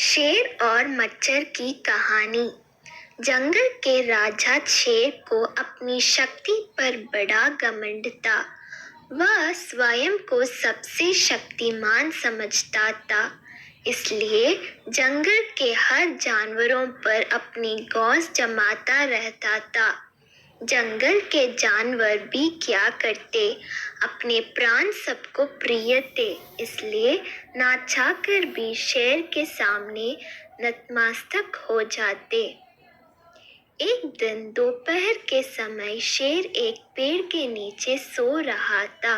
शेर और मच्छर की कहानी। जंगल के राजा शेर को अपनी शक्ति पर बड़ा घमंड था। वह स्वयं को सबसे शक्तिमान समझता था, इसलिए जंगल के हर जानवरों पर अपनी गौस जमाता रहता था। जंगल के जानवर भी क्या करते, अपने प्राण सबको प्रिय थे, इसलिए ना चाहकर भी शेर के सामने नतमस्तक हो जाते। एक दिन दोपहर के समय शेर एक पेड़ के नीचे सो रहा था।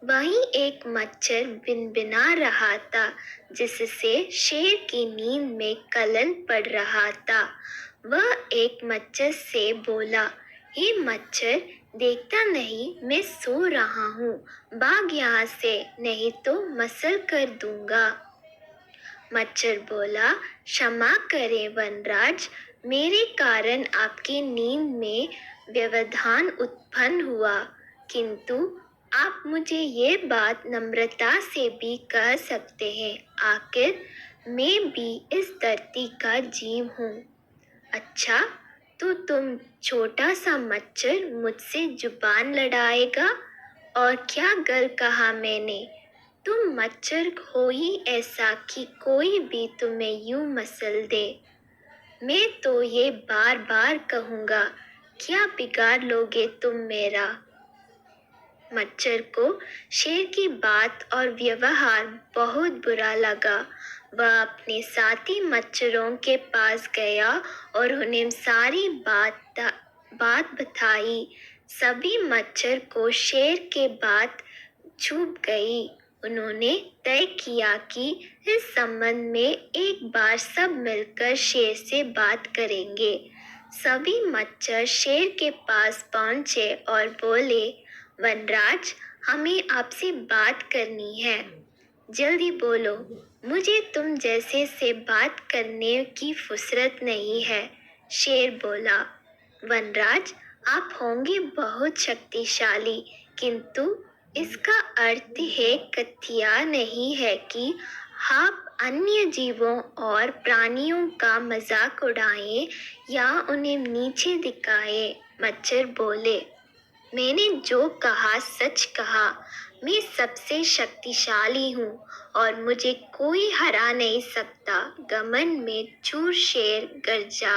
वहीं एक मच्छर भिनभिना रहा था, जिससे शेर की नींद में खलल पड़ रहा था। वह एक मच्छर से बोला, हे मच्छर, देखता नहीं मैं सो रहा हूँ, भाग यहाँ से, नहीं तो मसल कर दूंगा। मच्छर बोला, क्षमा करें वनराज, मेरे कारण आपकी नींद में व्यवधान उत्पन्न हुआ, किंतु आप मुझे ये बात नम्रता से भी कह सकते हैं, आखिर मैं भी इस धरती का जीव हूँ। अच्छा, तो तुम छोटा सा मच्छर मुझसे जुबान लड़ाएगा? और क्या गलत कहा मैंने? तुम मच्छर हो ही ऐसा कि कोई भी तुम्हें यूं मसल दे। मैं तो ये बार बार कहूँगा, क्या बिगाड़ लोगे तुम मेरा? मच्छर को शेर की बात और व्यवहार बहुत बुरा लगा। वह अपने साथी मच्छरों के पास गया और उन्हें सारी बात बताई। सभी मच्छर को शेर के बात चुभ गई। उन्होंने तय किया कि इस संबंध में एक बार सब मिलकर शेर से बात करेंगे। सभी मच्छर शेर के पास पहुंचे और बोले, वनराज, हमें आपसे बात करनी है, जल्दी बोलो, मुझे तुम जैसे से बात करने की फुर्सत नहीं है। शेर बोला, वनराज, आप होंगे बहुत शक्तिशाली, किंतु इसका अर्थ है कथिया नहीं है कि आप अन्य जीवों और प्राणियों का मजाक उड़ाएं या उन्हें नीचे दिखाएं। मच्छर बोले, मैंने जो कहा सच कहा, मैं सबसे शक्तिशाली हूँ और मुझे कोई हरा नहीं सकता। घमंड में चूर शेर गरजा।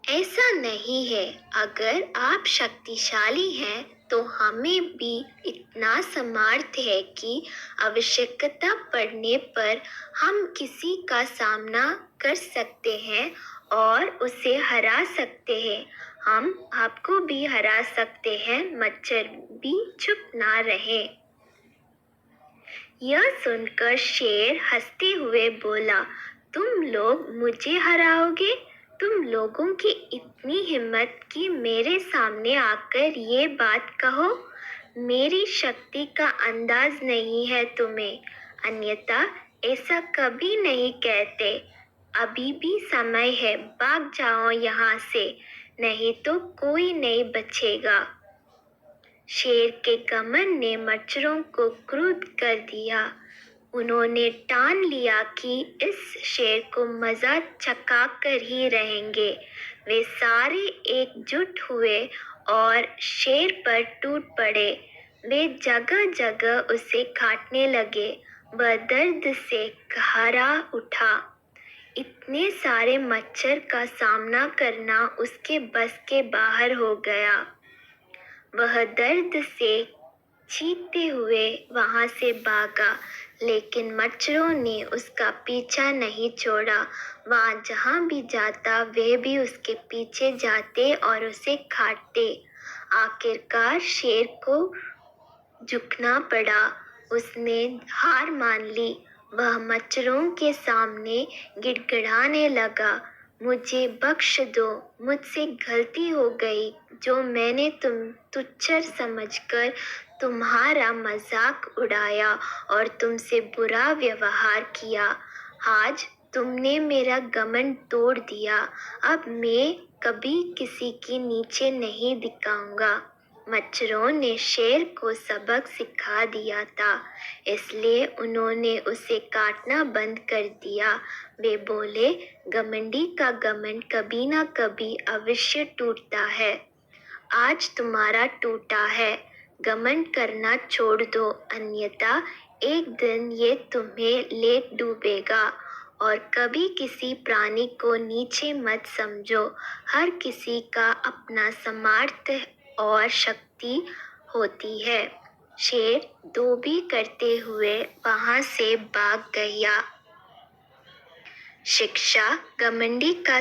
ऐसा नहीं है, अगर आप शक्तिशाली हैं तो हमें भी इतना सामर्थ्य है कि आवश्यकता पड़ने पर हम किसी का सामना कर सकते हैं और उसे हरा सकते हैं। हम आपको भी हरा सकते हैं। मच्छर भी चुप ना रहे। यह सुनकर शेर हंसते हुए बोला, तुम लोग मुझे हराओगे? तुम लोगों की इतनी हिम्मत कि मेरे सामने आकर ये बात कहो? मेरी शक्ति का अंदाज नहीं है तुम्हें, अन्यथा ऐसा कभी नहीं कहते। अभी भी समय है, भाग जाओ यहाँ से, नहीं तो कोई नहीं बचेगा। शेर के घमंड ने मच्छरों को क्रुद्ध कर दिया। उन्होंने ठान लिया कि इस शेर को मजा चखा कर ही रहेंगे। वे सारे एकजुट हुए और शेर पर टूट पड़े। वे जगह जगह उसे काटने लगे। वह दर्द से कहरा उठा। इतने सारे मच्छर का सामना करना उसके बस के बाहर हो गया। वह दर्द से चीखते हुए वहां से भागा, लेकिन मच्छरों ने उसका पीछा नहीं छोड़ा। वह जहां भी जाता वे भी उसके पीछे जाते और उसे काटते। आखिरकार शेर को झुकना पड़ा। उसने हार मान ली। वह मच्छरों के सामने गिड़गिड़ाने लगा, मुझे बख्श दो, मुझसे गलती हो गई, जो मैंने तुम तुच्छ समझकर तुम्हारा मजाक उड़ाया और तुमसे बुरा व्यवहार किया। आज तुमने मेरा घमंड तोड़ दिया। अब मैं कभी किसी के नीचे नहीं दिखाऊंगा। मच्छरों ने शेर को सबक सिखा दिया था, इसलिए उन्होंने उसे काटना बंद कर दिया। वे बोले, घमंडी का घमंड कभी ना कभी अवश्य टूटता है। आज तुम्हारा टूटा है, घमंड करना छोड़ दो, अन्यथा एक दिन ये तुम्हें ले डूबेगा। और कभी किसी प्राणी को नीचे मत समझो, हर किसी का अपना सामर्थ्य और शक्ति होती है। शेर धोबी करते हुए वहां से भाग गया। शिक्षा, घमंडी का